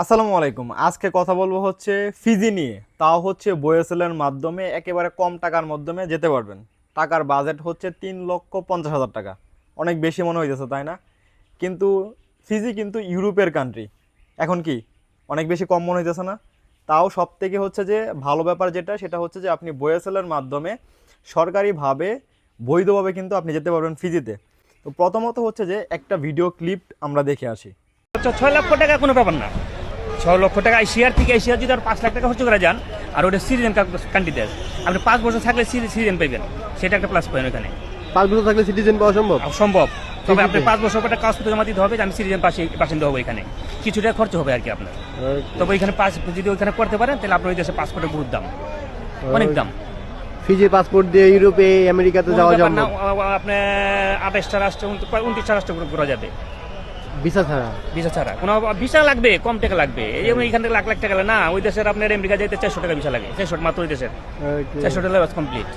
আসসালামু আলাইকুম। আজকে কথা বলবো হচ্ছে ফিজি নিয়ে। তাও হচ্ছে বয়েসেলের মাধ্যমে একেবারে কম টাকার মাধ্যমে যেতে পারবেন। টাকার বাজেট হচ্ছে ৩,৫০,০০০ টাকা। অনেক বেশি মনে হইতেছে, তাই না? কিন্তু ফিজি কিন্তু ইউরোপের কান্ট্রি। এখন কি অনেক বেশি কম মনে হইতেছে না? তাও সব থেকে হচ্ছে যে ভালো ব্যাপার যেটা, সেটা হচ্ছে যে আপনি বয়েসেলের মাধ্যমে সরকারিভাবে বৈধভাবে কিন্তু আপনি যেতে পারবেন ফিজিতে। তো প্রথমত হচ্ছে যে একটা ভিডিও ক্লিপ আমরা দেখে আসি। 6 লক্ষ টাকা কোনো ব্যাপার না। 6 লক্ষ টাকা এশিয়ার থেকে এশিয়ার যদি আর 5 লাখ টাকা খরচ করে যান, আর ওটা সিটিজেন কান্ট্রিতে আপনি 5 বছর থাকলে সিটিজেন পাইবেন, সেটা একটা প্লাস পয়েন্ট ওখানে 5 বছর থাকলে সিটিজেন পাওয়া সম্ভব। সম্ভব। তবে আপনি ফিজিতে? 5 বছর পর একটা কাগজপত্র জমা দিতে হবে যে আমি সিটিজেন বাসিন্দা হবো। এখানে কিছুটা খরচ হবে আর কি আপনার। তবে এখানে যদি ওইখানে করতে পারেন তাহলে আপনার ওই দেশে পাসপোর্টের বহুত দাম, অনেক দাম। ফিজি পাসপোর্ট দিয়ে ইউরোপে আমেরিকাতে কোনো যাওয়া ব্যাপার না, সম্ভব আপনার 28টা রাষ্ট্র 29টা রাষ্ট্র ঘোরা যাবে ভিসা ছাড়া। ভিসা ছাড়া। কোনো ভিসা লাগবে, কম টাকা লাগবে। এই যেমন এখান থেকে লাখ লাখ টাকা লাগে না, ওই দেশের আপনার আমেরিকা যাইতে 400 টাকা ভিসা লাগে। 400 মাত্র ওই দেশের Okay. 400 টাকা কমপ্লিট।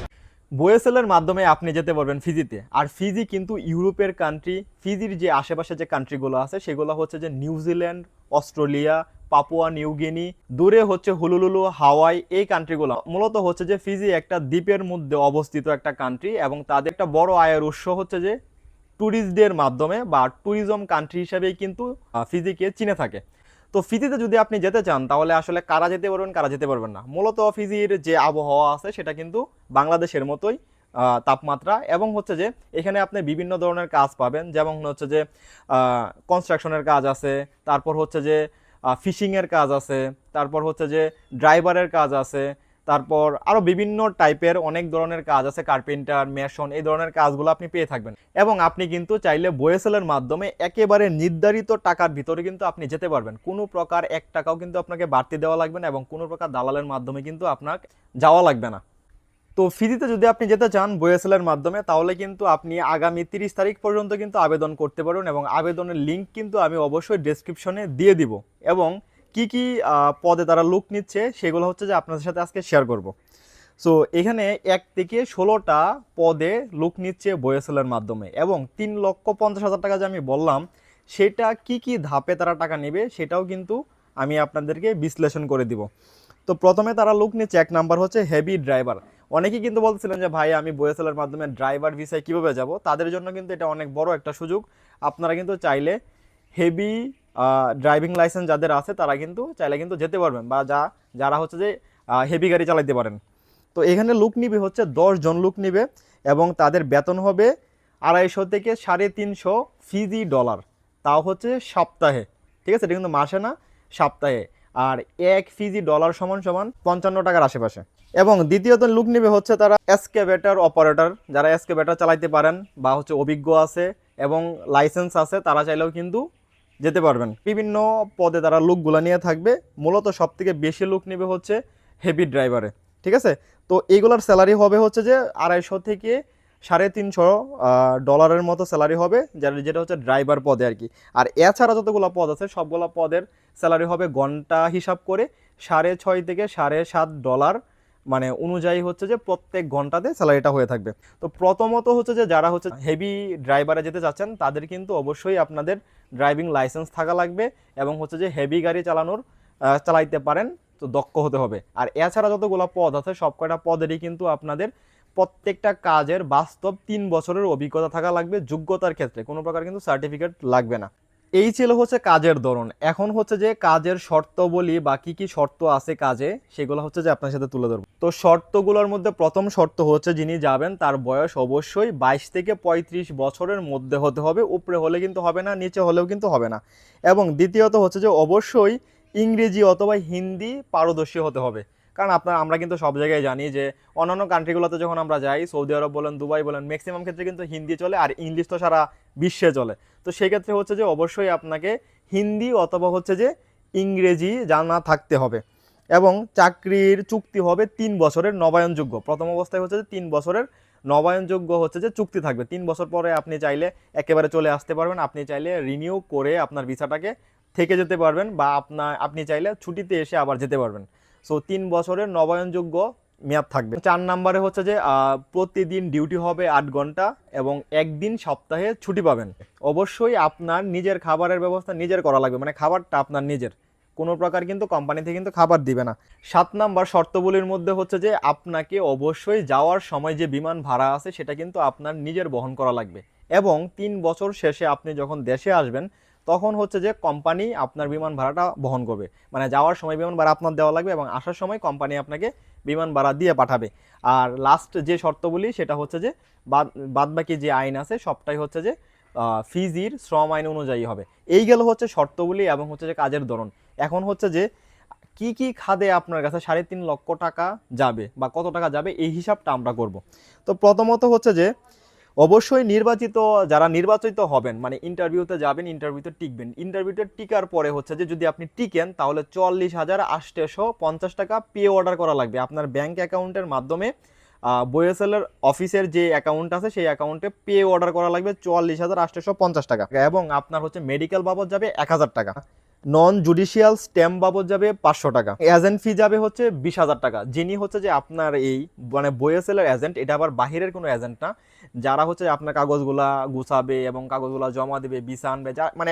বোয়েসেলের মাধ্যমে আপনি যেতে পারবেন ফিজিতে। আর ফিজি কিন্তু ইউরোপের কান্ট্রি। ফিজির যে আশেপাশে যে কান্ট্রিগুলো আছে সেগুলো হচ্ছে যে নিউজিল্যান্ড, অস্ট্রেলিয়া, পাপুয়া নিউগিনি, দূরে হচ্ছে হুলুলুলু, হাওয়াই, এই কান্ট্রিগুলো মূলত হচ্ছে যে ফিজি একটা দ্বীপের মধ্যে অবস্থিত একটা কান্ট্রি, এবং তাদের একটা বড় আয়ের উৎস হচ্ছে যে ট্যুরিস্টদের মাধ্যমে বা ট্যুরিজম কান্ট্রি হিসেবেই কিন্তু ফিজিকে চিনে থাকে। তো ফিজিতে যদি আপনি যেতে চান তাহলে আসলে কারা যেতে পারবেন কারা যেতে পারবেন না। মূলত ফিজির যে আবহাওয়া আছে সেটা কিন্তু বাংলাদেশের মতোই তাপমাত্রা, এবং হচ্ছে যে এখানে আপনি বিভিন্ন ধরনের কাজ পাবেন, যেমন হচ্ছে যে কনস্ট্রাকশনের কাজ আছে, তারপর হচ্ছে যে ফিশিংয়ের কাজ আছে, তারপর হচ্ছে যে ড্রাইভারের কাজ আছে, তারপর আরও বিভিন্ন টাইপের অনেক ধরনের কাজ আছে, কার্পেন্টার, মেশন, এই ধরনের কাজগুলো আপনি পেয়ে থাকবেন। এবং আপনি কিন্তু চাইলে বোয়েসেলের মাধ্যমে একেবারে নির্ধারিত টাকার ভিতরে কিন্তু আপনি যেতে পারবেন। কোনো প্রকার 1 টাকাও কিন্তু আপনাকে বাড়তি দেওয়া লাগবে না, এবং কোনো প্রকার দালালের মাধ্যমে কিন্তু আপনার যাওয়া লাগবে না। তো ফিজিতে যদি আপনি যেতে চান বোয়েসেলের মাধ্যমে, তাহলে কিন্তু আপনি আগামী 30 তারিখ পর্যন্ত কিন্তু আবেদন করতে পারবেন, এবং আবেদনের লিঙ্ক কিন্তু আমি অবশ্যই ডেসক্রিপশনে দিয়ে দিব। এবং কি কি পদে তারা লোক নিচ্ছে সেগুলো হচ্ছে যে আপনাদের সাথে আজকে শেয়ার করব। সো এখানে 1 থেকে 16টা পদে লোক নিচ্ছে বোয়েসেলের মাধ্যমে, এবং 3,50,000 টাকা যে আমি বললাম, সেটা কি কি ধাপে তারা টাকা নেবে সেটাও কিন্তু আমি আপনাদেরকে বিশ্লেষণ করে দিব। তো প্রথমে তারা লোক নিচ্ছে, 1 নাম্বার হচ্ছে হেভি ড্রাইভার। অনেকেই কিন্তু বলছিলেন যে ভাই আমি বোয়েসেলের মাধ্যমে ড্রাইভার ভিসায় কীভাবে যাব, তাদের জন্য কিন্তু এটা অনেক বড় একটা সুযোগ। আপনারা কিন্তু চাইলে হেভি ড্রাইভিং লাইসেন্স যাদের আছে তারা কিন্তু চাইলে কিন্তু যেতে পারবেন, বা যারা হচ্ছে যে হেভি গাড়ি চালাতে পারেন। তো এখানে লোক নিবে হচ্ছে 10 জন লোক নিবে, এবং তাদের বেতন হবে 250 থেকে 350 ফিজি ডলার। তাও হচ্ছে সপ্তাহে। ঠিক আছে, এটা কিন্তু মাসে না, সপ্তাহে। আর 1 ফিজি ডলার সমান সমান 55 টাকার আশেপাশে। এবং দ্বিতীয়ত লোক নিবে হচ্ছে তারা এসকেভেটর অপারেটর, যারা এসকেভেটর চালাইতে পারেন বা হচ্ছে অভিজ্ঞ আছে এবং লাইসেন্স আছে, তারা চাইলেও কিন্তু যেতে পারবেন। বিভিন্ন পদে তারা লোকগুলা নিয়ে থাকবে। মূলত সব থেকে বেশি লোক নেবে হচ্ছে হেভি ড্রাইভারে। ঠিক আছে, তো এইগুলার স্যালারি হবে হচ্ছে যে 250 থেকে 350 ডলারের মতো স্যালারি হবে, যেটা হচ্ছে ড্রাইভার পদে আর কি। আর এছাড়া যতগুলো পদ আছে সবগুলো পদের স্যালারি হবে ঘন্টা হিসাব করে 6.5 থেকে 7.5 ডলার, মানে অনুযায়ী হচ্ছে যে প্রত্যেক ঘন্টাতে স্যালারিটা হয়ে থাকবে। তো প্রথমত হচ্ছে যে যারা হচ্ছে হেভি ড্রাইভারে যেতে চাচ্ছেন তাদের কিন্তু অবশ্যই আপনাদের ড্রাইভিং লাইসেন্স থাকা লাগবে, এবং হচ্ছে যে হেভি গাড়ি চালাইতে পারেন, তো দক্ষ হতে হবে। আর এছাড়া যতগুলো পদ আছে সব কয়টা পদেরই কিন্তু আপনাদের প্রত্যেকটা কাজের বাস্তব 3 বছরের অভিজ্ঞতা থাকা লাগবে। যোগ্যতার ক্ষেত্রে কোনো প্রকার কিন্তু সার্টিফিকেট লাগবে না। এই ছিল হচ্ছে কাজের ধরন। এখন হচ্ছে যে কাজের শর্ত বলি, বা কি কি শর্ত আছে কাজে, সেগুলো হচ্ছে যে আপনার সাথে তুলে ধরবো। তো শর্তগুলোর মধ্যে প্রথম শর্ত হচ্ছে যিনি যাবেন তার বয়স অবশ্যই 22 থেকে 35 বছরের মধ্যে হতে হবে। উপরে হলে কিন্তু হবে না, নিচে হলেও কিন্তু হবে না। এবং দ্বিতীয়ত হচ্ছে যে অবশ্যই ইংরেজি অথবা হিন্দি পারদর্শী হতে হবে। কারণ আমরা কিন্তু সব জায়গায় জানি যে অন্যান্য কান্ট্রিগুলোতে যখন আমরা যাই, সৌদি আরব বলেন, দুবাই বলেন, ম্যাক্সিমাম ক্ষেত্রে কিন্তু হিন্দি চলে, আর ইংলিশ তো সারা বিশ্বে চলে। তো সেই ক্ষেত্রে হচ্ছে যে অবশ্যই আপনাকে হিন্দি অথবা হচ্ছে যে ইংরেজি জানা থাকতে হবে। এবং চাকরির চুক্তি হবে 3 বছরের নবায়নযোগ্য। প্রথম অবস্থায় হচ্ছে যে 3 বছরের নবায়নযোগ্য হচ্ছে যে চুক্তি থাকবে। 3 বছর পরে আপনি চাইলে একেবারে চলে আসতে পারবেন, আপনি চাইলে রিনিউ করে আপনার ভিসাটাকে থেকে যেতে পারবেন, বা আপনি চাইলে ছুটিতে এসে আবার যেতে পারবেন। সো 3 বছরের নবায়নযোগ্য মেয়াদ থাকবে। 4 নম্বরে হচ্ছে যে প্রতিদিন ডিউটি হবে 8 ঘন্টা, এবং একদিন সপ্তাহে ছুটি পাবেন। অবশ্যই আপনার নিজের খাবারের ব্যবস্থা নিজের করা লাগবে, মানে খাবারটা আপনার নিজের, কোনো প্রকার কিন্তু কোম্পানি থেকে কিন্তু খাবার দিবে না। 7 নাম্বার শর্তগুলির মধ্যে হচ্ছে যে আপনাকে অবশ্যই যাওয়ার সময় যে বিমান ভাড়া আছে সেটা কিন্তু আপনার নিজের বহন করা লাগবে, এবং 3 বছর শেষে আপনি যখন দেশে আসবেন তখন হচ্ছে যে কোম্পানি আপনার বিমান ভাড়াটা বহন করবে। মানে যাওয়ার সময় বিমান ভাড়া আপনার দেওয়া লাগবে এবং আসার সময় কোম্পানি আপনাকে বিমান ভাড়া দিয়ে পাঠাবে। আর লাস্ট যে শর্তগুলি সেটা হচ্ছে যে বাদবাকি যে আইন আছে সবটাই হচ্ছে যে ফিজির শ্রম আইন অনুযায়ী হবে। এই গেল হচ্ছে শর্তগুলি এবং হচ্ছে যে কাজের ধরন। এখন হচ্ছে যে কি কি খাদে আপনার কাছে 3.5 লক্ষ টাকা যাবে বা কত টাকা যাবে এই হিসাবটা আমরা করব। তো প্রথমত হচ্ছে যে অবশ্যই যারা নির্বাচিত হবেন, মানে ইন্টারভিউতে যাবেন, ইন্টারভিউতে টিকবেন, ইন্টারভিউতে টিকার পরে হচ্ছে যে যদি আপনি টিকেন তাহলে 40,850 টাকা পে অর্ডার করা লাগবে আপনার ব্যাংক অ্যাকাউন্টের মাধ্যমে। বইএসএলের অফিসের যে অ্যাকাউন্ট আছে সেই অ্যাকাউন্টে পে অর্ডার করা লাগবে 44,850 টাকা, এবং আপনার হচ্ছে মেডিকেল বাবদ যাবে 1,000 টাকা, নন জুডিশিয়াল স্ট্যাম্প বাবদ যাবে 500 টাকা, এজেন্ট ফি যাবে হচ্ছে 20,000 টাকা। যিনি হচ্ছে যে আপনার এই মানে বইএসএলের এজেন্ট, এটা আবার বাহিরের কোনো এজেন্ট না, যারা হচ্ছে আপনার কাগজগুলা গুছাবে এবং কাগজগুলা জমা দেবে, ভিসা আনবে, যা মানে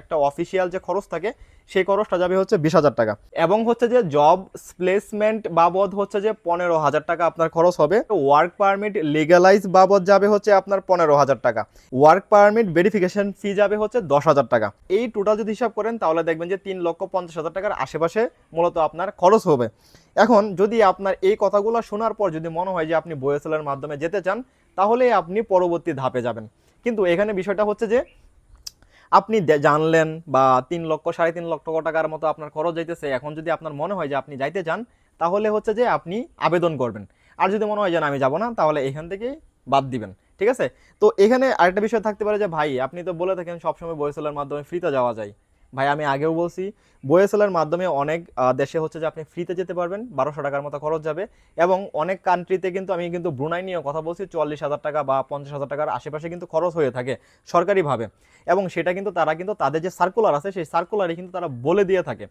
একটা অফিসিয়াল যে খরচ থাকে সেই খরচটা যাবে হচ্ছে 20,000 টাকা, এবং হচ্ছে যে জব প্লেসমেন্ট বাবদ হচ্ছে যে 15,000 টাকা আপনার খরচ হবে। ওয়ার্ক পারমিট লিগালাইজ বাবদ যাবে হচ্ছে আপনার 15,000 টাকা, ওয়ার্ক পারমিট ভেরিফিকেশন ফি যাবে হচ্ছে 10,000 টাকা। এই টোটাল যদি হিসাব করেন তাহলে দেখবেন যে 3,50,000 টাকার আশেপাশে মূলত আপনার খরচ হবে। এখন যদি আপনার এই কথাগুলো শোনার পর যদি মনে হয় যে আপনি বইএসএলের মাধ্যমে যেতে চান তাহলে আপনি পরবর্তী ধাপে যাবেন। কিন্তু এখানে বিষয়টা হচ্ছে যে আপনি জানলেন বা 3 লক্ষ 3.5 লক্ষ টাকার মতো আপনার খরচ যাইতেছে, এখন যদি আপনার মনে হয় যে আপনি যাইতে চান তাহলে হচ্ছে যে আপনি আবেদন করবেন। আর যদি মনে হয় যে আমি যাব না তাহলে এখান থেকে বাদ দিবেন, ঠিক আছে? তো এখানে আরেকটা বিষয় থাকতে পারে যে ভাই আপনি তো বলে থাকেন সবসময় বইএসএলের মাধ্যমে ফ্রিতে যাওয়া যায়। ভাই আমি আগেও বলছি বইএসএলের মাধ্যমে অনেক দেশে হচ্ছে যে আপনি ফ্রিতে যেতে পারবেন, 1200 টাকার মতো খরচ যাবে, এবং অনেক কান্ট্রিতে কিন্তু আমি কিন্তু ব্রুনাই নিয়েও কথা বলছি 44,000 টাকা বা 50,000 টাকার আশেপাশে কিন্তু খরচ হয়ে থাকে সরকারিভাবে, এবং সেটা কিন্তু তারা কিন্তু তাদের যে সার্কুলার আছে সেই সার্কুলারে কিন্তু তারা বলে দিয়ে থাকে।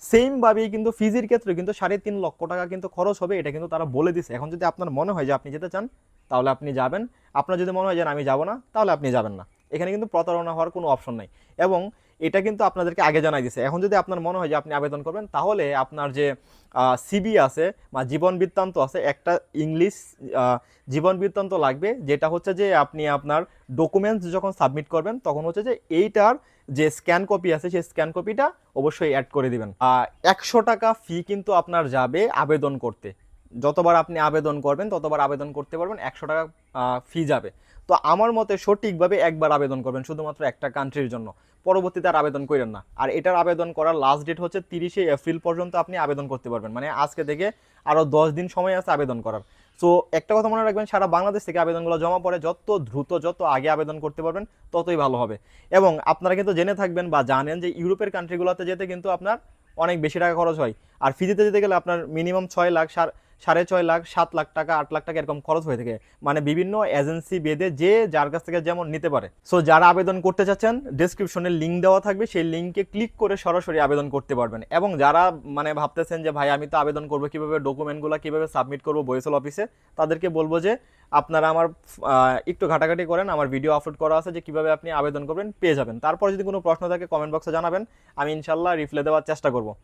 সেমভাবেই কিন্তু ফিজির ক্ষেত্রে কিন্তু 3.5 লক্ষ টাকা কিন্তু খরচ হবে, এটা কিন্তু তারা বলে দিছে। এখন যদি আপনার মনে হয় যে আপনি যেতে চান তাহলে আপনি যাবেন, আপনার যদি মনে হয় যে আমি যাব না তাহলে আপনি যাবেন না। এখানে কিন্তু প্রতারণা হওয়ার কোনো অপশন নাই, এবং এটা কিন্তু আপনাদেরকে আগে জানাই দিছে। এখন যদি আপনার মনে হয় যে আপনি আবেদন করবেন তাহলে আপনার যে সিবি আছে বা জীবন বৃত্তান্ত আছে, একটা ইংলিশ জীবন বৃত্তান্ত লাগবে, যেটা হচ্ছে যে আপনি আপনার ডকুমেন্টস যখন সাবমিট করবেন তখন হচ্ছে যে এইটার যে স্ক্যান কপি আছে সেই স্ক্যান কপিটা অবশ্যই অ্যাড করে দিবেন। 100 টাকা ফি কিন্তু আপনার যাবে আবেদন করতে, যতবার আপনি আবেদন করবেন ততবার আবেদন করতে পারবেন, 100 টাকা ফি যাবে। তো আমার মতে সঠিকভাবে একবার আবেদন করবেন শুধুমাত্র একটা কান্ট্রির জন্য, পরবর্তীতে আর আবেদন করেন না। আর এটার আবেদন করার লাস্ট ডেট হচ্ছে 30শে এপ্রিল পর্যন্ত আপনি আবেদন করতে পারবেন, মানে আজকে থেকে আরও 10 দিন সময় আছে আবেদন করার। সো একটা কথা মনে রাখবেন, সারা বাংলাদেশ থেকে আবেদনগুলো জমা পড়ে, যত দ্রুত যত আগে আবেদন করতে পারবেন ততই ভালো হবে। এবং আপনারা কিন্তু জেনে থাকবেন বা জানেন যে ইউরোপের কান্ট্রিগুলোতে যেতে কিন্তু আপনার অনেক বেশি টাকা খরচ হয়, আর ফিজিতে যেতে গেলে আপনার মিনিমাম 6 লাখ 6.5 লাখ 7 লাখ টাকা 8 লাখ টাকা এরকম খরচ হয়ে থাকে, মানে বিভিন্ন এজেন্সি বেঁধে যে যার কাছ থেকে যেমন নিতে পারে। সো যারা আবেদন করতে চাচ্ছেন ডেসক্রিপশনে লিঙ্ক দেওয়া থাকবে, সেই লিঙ্কে ক্লিক করে সরাসরি আবেদন করতে পারবেন। এবং যারা মানে ভাবতেছেন যে ভাই আমি তো আবেদন করবো কিভাবে, ডকুমেন্টগুলো কিভাবে সাবমিট করবো বইএসএল অফিসে, তাদেরকে বলবো যে আপনারা আমার একটু ঘাটাঘাটি করেন, আমার ভিডিও আপলোড করা আছে যে কিভাবে আপনি আবেদন করবেন, পেয়ে যাবেন। তারপর যদি কোনো প্রশ্ন থাকে কমেন্ট বক্সে জানাবেন, আমি ইনশাল্লাহ রিপ্লাই দেওয়ার চেষ্টা করব।